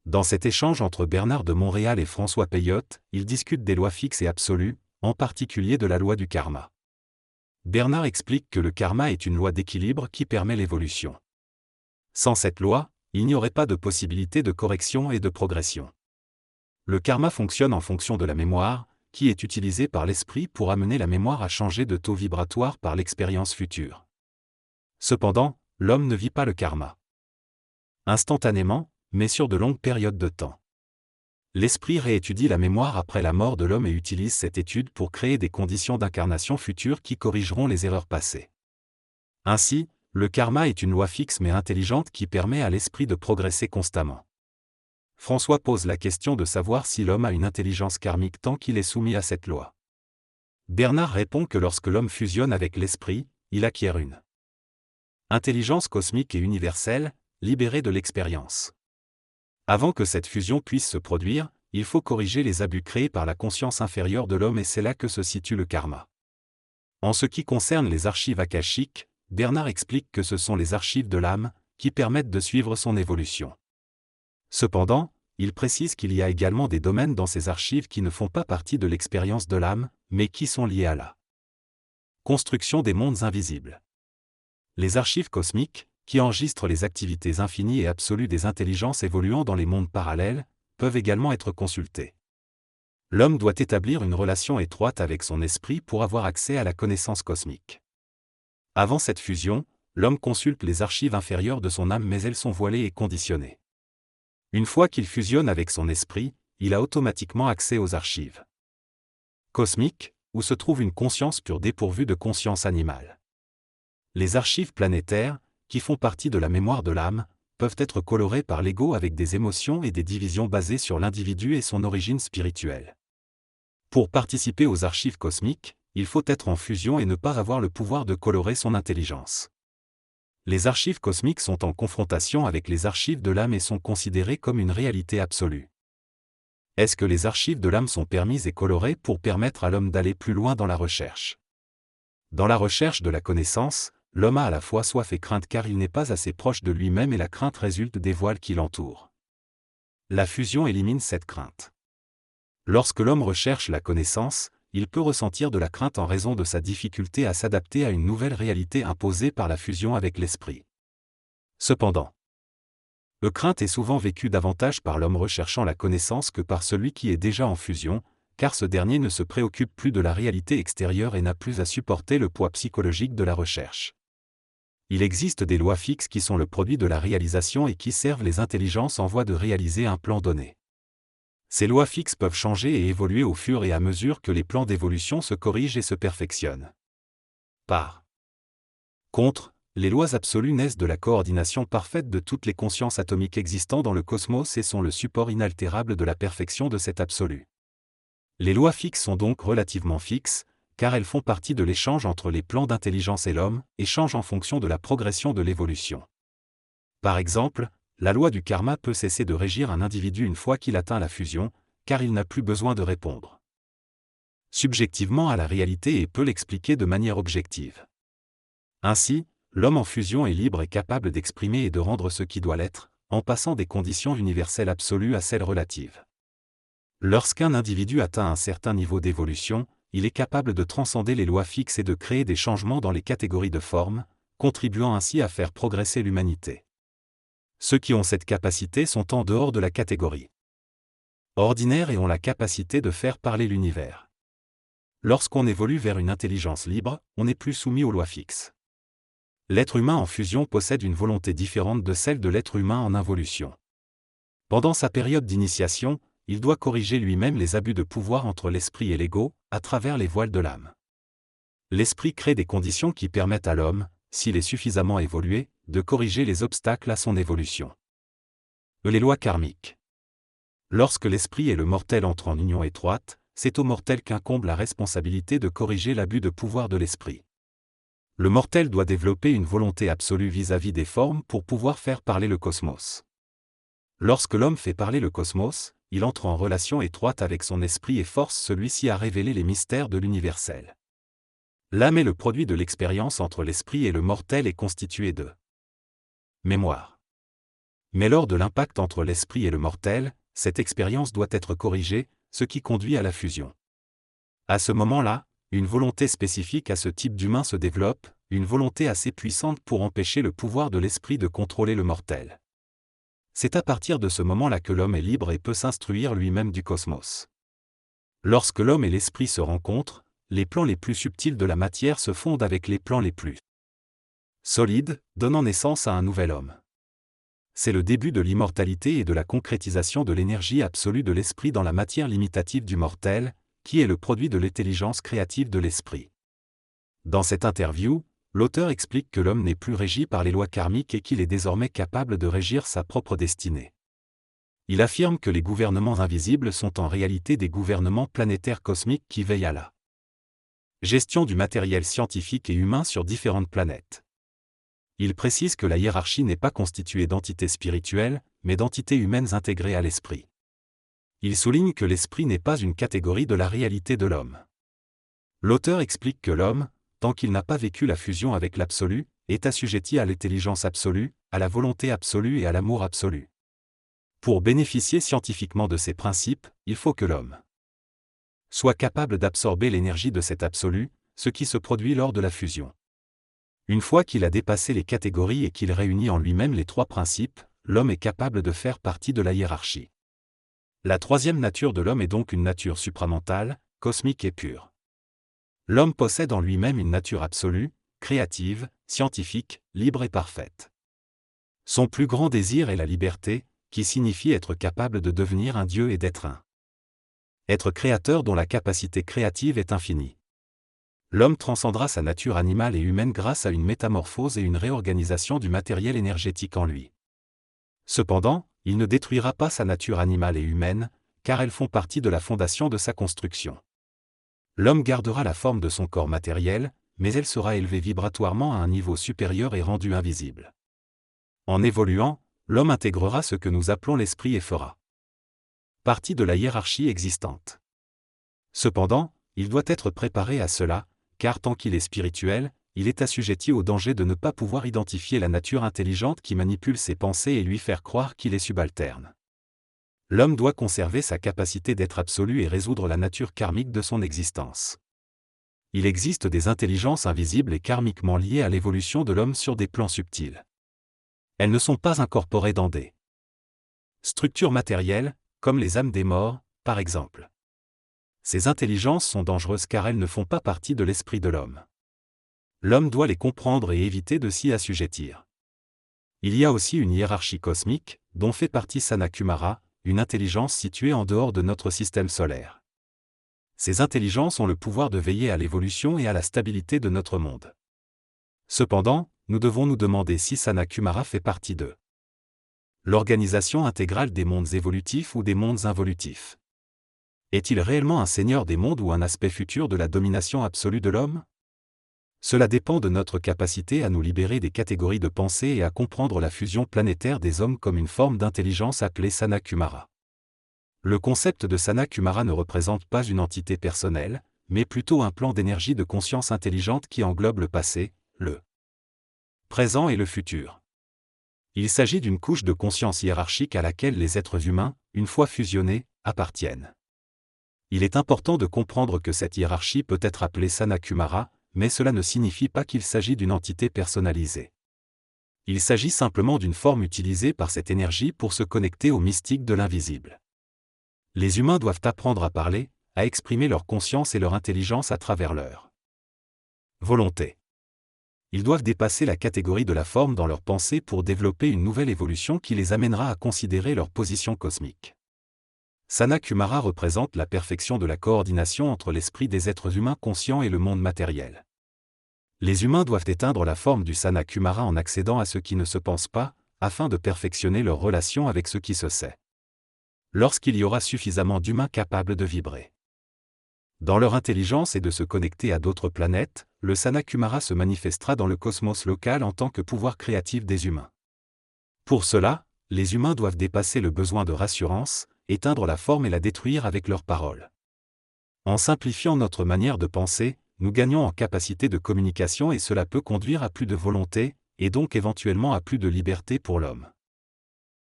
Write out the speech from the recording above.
Dans cet échange entre Bernard de Montréal et François Peyotte, ils discutent des lois fixes et absolues, en particulier de la loi du karma. Bernard explique que le karma est une loi d'équilibre qui permet l'évolution. Sans cette loi, il n'y aurait pas de possibilité de correction et de progression. Le karma fonctionne en fonction de la mémoire, qui est utilisée par l'esprit pour amener la mémoire à changer de taux vibratoire par l'expérience future. Cependant, l'homme ne vit pas le karma instantanément, mais sur de longues périodes de temps. L'esprit réétudie la mémoire après la mort de l'homme et utilise cette étude pour créer des conditions d'incarnation future qui corrigeront les erreurs passées. Ainsi, le karma est une loi fixe mais intelligente qui permet à l'esprit de progresser constamment. François pose la question de savoir si l'homme a une intelligence karmique tant qu'il est soumis à cette loi. Bernard répond que lorsque l'homme fusionne avec l'esprit, il acquiert une intelligence cosmique et universelle, libérée de l'expérience. Avant que cette fusion puisse se produire, il faut corriger les abus créés par la conscience inférieure de l'homme et c'est là que se situe le karma. En ce qui concerne les archives akashiques, Bernard explique que ce sont les archives de l'âme, qui permettent de suivre son évolution. Cependant, il précise qu'il y a également des domaines dans ces archives qui ne font pas partie de l'expérience de l'âme, mais qui sont liés à la construction des mondes invisibles. Les archives cosmiques, qui enregistrent les activités infinies et absolues des intelligences évoluant dans les mondes parallèles, peuvent également être consultées. L'homme doit établir une relation étroite avec son esprit pour avoir accès à la connaissance cosmique. Avant cette fusion, l'homme consulte les archives inférieures de son âme mais elles sont voilées et conditionnées. Une fois qu'il fusionne avec son esprit, il a automatiquement accès aux archives cosmiques, où se trouve une conscience pure dépourvue de conscience animale. Les archives planétaires, qui font partie de la mémoire de l'âme, peuvent être colorées par l'ego avec des émotions et des divisions basées sur l'individu et son origine spirituelle. Pour participer aux archives cosmiques, il faut être en fusion et ne pas avoir le pouvoir de colorer son intelligence. Les archives cosmiques sont en confrontation avec les archives de l'âme et sont considérées comme une réalité absolue. Est-ce que les archives de l'âme sont permises et colorées pour permettre à l'homme d'aller plus loin dans la recherche? Dans la recherche de la connaissance, l'homme a à la fois soif et crainte car il n'est pas assez proche de lui-même et la crainte résulte des voiles qui l'entourent. La fusion élimine cette crainte. Lorsque l'homme recherche la connaissance, il peut ressentir de la crainte en raison de sa difficulté à s'adapter à une nouvelle réalité imposée par la fusion avec l'esprit. Cependant, la crainte est souvent vécue davantage par l'homme recherchant la connaissance que par celui qui est déjà en fusion, car ce dernier ne se préoccupe plus de la réalité extérieure et n'a plus à supporter le poids psychologique de la recherche. Il existe des lois fixes qui sont le produit de la réalisation et qui servent les intelligences en voie de réaliser un plan donné. Ces lois fixes peuvent changer et évoluer au fur et à mesure que les plans d'évolution se corrigent et se perfectionnent. Par contre, les lois absolues naissent de la coordination parfaite de toutes les consciences atomiques existant dans le cosmos et sont le support inaltérable de la perfection de cet absolu. Les lois fixes sont donc relativement fixes, car elles font partie de l'échange entre les plans d'intelligence et l'homme, et changent en fonction de la progression de l'évolution. Par exemple, la loi du karma peut cesser de régir un individu une fois qu'il atteint la fusion, car il n'a plus besoin de répondre subjectivement à la réalité et peut l'expliquer de manière objective. Ainsi, l'homme en fusion est libre et capable d'exprimer et de rendre ce qui doit l'être, en passant des conditions universelles absolues à celles relatives. Lorsqu'un individu atteint un certain niveau d'évolution, il est capable de transcender les lois fixes et de créer des changements dans les catégories de forme, contribuant ainsi à faire progresser l'humanité. Ceux qui ont cette capacité sont en dehors de la catégorie ordinaire et ont la capacité de faire parler l'univers. Lorsqu'on évolue vers une intelligence libre, on n'est plus soumis aux lois fixes. L'être humain en fusion possède une volonté différente de celle de l'être humain en involution. Pendant sa période d'initiation, il doit corriger lui-même les abus de pouvoir entre l'esprit et l'ego, à travers les voiles de l'âme. L'esprit crée des conditions qui permettent à l'homme, s'il est suffisamment évolué, de corriger les obstacles à son évolution. Les lois karmiques. Lorsque l'esprit et le mortel entrent en union étroite, c'est au mortel qu'incombe la responsabilité de corriger l'abus de pouvoir de l'esprit. Le mortel doit développer une volonté absolue vis-à-vis des formes pour pouvoir faire parler le cosmos. Lorsque l'homme fait parler le cosmos, il entre en relation étroite avec son esprit et force celui-ci à révéler les mystères de l'universel. L'âme est le produit de l'expérience entre l'esprit et le mortel et constituée de mémoire. Mais lors de l'impact entre l'esprit et le mortel, cette expérience doit être corrigée, ce qui conduit à la fusion. À ce moment-là, une volonté spécifique à ce type d'humain se développe, une volonté assez puissante pour empêcher le pouvoir de l'esprit de contrôler le mortel. C'est à partir de ce moment-là que l'homme est libre et peut s'instruire lui-même du cosmos. Lorsque l'homme et l'esprit se rencontrent, les plans les plus subtils de la matière se fondent avec les plans les plus solides, donnant naissance à un nouvel homme. C'est le début de l'immortalité et de la concrétisation de l'énergie absolue de l'esprit dans la matière limitative du mortel, qui est le produit de l'intelligence créative de l'esprit. Dans cette interview, l'auteur explique que l'homme n'est plus régi par les lois karmiques et qu'il est désormais capable de régir sa propre destinée. Il affirme que les gouvernements invisibles sont en réalité des gouvernements planétaires cosmiques qui veillent à la gestion du matériel scientifique et humain sur différentes planètes. Il précise que la hiérarchie n'est pas constituée d'entités spirituelles, mais d'entités humaines intégrées à l'esprit. Il souligne que l'esprit n'est pas une catégorie de la réalité de l'homme. L'auteur explique que l'homme, tant qu'il n'a pas vécu la fusion avec l'absolu, est assujetti à l'intelligence absolue, à la volonté absolue et à l'amour absolu. Pour bénéficier scientifiquement de ces principes, il faut que l'homme soit capable d'absorber l'énergie de cet absolu, ce qui se produit lors de la fusion. Une fois qu'il a dépassé les catégories et qu'il réunit en lui-même les trois principes, l'homme est capable de faire partie de la hiérarchie. La troisième nature de l'homme est donc une nature supramentale, cosmique et pure. L'homme possède en lui-même une nature absolue, créative, scientifique, libre et parfaite. Son plus grand désir est la liberté, qui signifie être capable de devenir un Dieu et d'être un être créateur dont la capacité créative est infinie. L'homme transcendra sa nature animale et humaine grâce à une métamorphose et une réorganisation du matériel énergétique en lui. Cependant, il ne détruira pas sa nature animale et humaine, car elles font partie de la fondation de sa construction. L'homme gardera la forme de son corps matériel, mais elle sera élevée vibratoirement à un niveau supérieur et rendue invisible. En évoluant, l'homme intégrera ce que nous appelons l'esprit et fera partie de la hiérarchie existante. Cependant, il doit être préparé à cela, car tant qu'il est spirituel, il est assujetti au danger de ne pas pouvoir identifier la nature intelligente qui manipule ses pensées et lui faire croire qu'il est subalterne. L'homme doit conserver sa capacité d'être absolu et résoudre la nature karmique de son existence. Il existe des intelligences invisibles et karmiquement liées à l'évolution de l'homme sur des plans subtils. Elles ne sont pas incorporées dans des structures matérielles, comme les âmes des morts, par exemple. Ces intelligences sont dangereuses car elles ne font pas partie de l'esprit de l'homme. L'homme doit les comprendre et éviter de s'y assujettir. Il y a aussi une hiérarchie cosmique, dont fait partie Sanat-Kumara, une intelligence située en dehors de notre système solaire. Ces intelligences ont le pouvoir de veiller à l'évolution et à la stabilité de notre monde. Cependant, nous devons nous demander si Sanat-Kumara fait partie de l'organisation intégrale des mondes évolutifs ou des mondes involutifs. Est-il réellement un seigneur des mondes ou un aspect futur de la domination absolue de l'homme? Cela dépend de notre capacité à nous libérer des catégories de pensée et à comprendre la fusion planétaire des hommes comme une forme d'intelligence appelée Sanat-Kumara. Le concept de Sanat-Kumara ne représente pas une entité personnelle, mais plutôt un plan d'énergie de conscience intelligente qui englobe le passé, le présent et le futur. Il s'agit d'une couche de conscience hiérarchique à laquelle les êtres humains, une fois fusionnés, appartiennent. Il est important de comprendre que cette hiérarchie peut être appelée Sanat-Kumara, mais cela ne signifie pas qu'il s'agit d'une entité personnalisée. Il s'agit simplement d'une forme utilisée par cette énergie pour se connecter au mystique de l'invisible. Les humains doivent apprendre à parler, à exprimer leur conscience et leur intelligence à travers leur volonté. Ils doivent dépasser la catégorie de la forme dans leur pensée pour développer une nouvelle évolution qui les amènera à considérer leur position cosmique. Sanat-Kumara représente la perfection de la coordination entre l'esprit des êtres humains conscients et le monde matériel. Les humains doivent éteindre la forme du Sanat-Kumara en accédant à ce qui ne se pense pas, afin de perfectionner leur relation avec ce qui se sait. Lorsqu'il y aura suffisamment d'humains capables de vibrer dans leur intelligence et de se connecter à d'autres planètes, le Sanat-Kumara se manifestera dans le cosmos local en tant que pouvoir créatif des humains. Pour cela, les humains doivent dépasser le besoin de rassurance, éteindre la forme et la détruire avec leurs paroles. En simplifiant notre manière de penser, nous gagnons en capacité de communication et cela peut conduire à plus de volonté, et donc éventuellement à plus de liberté pour l'homme.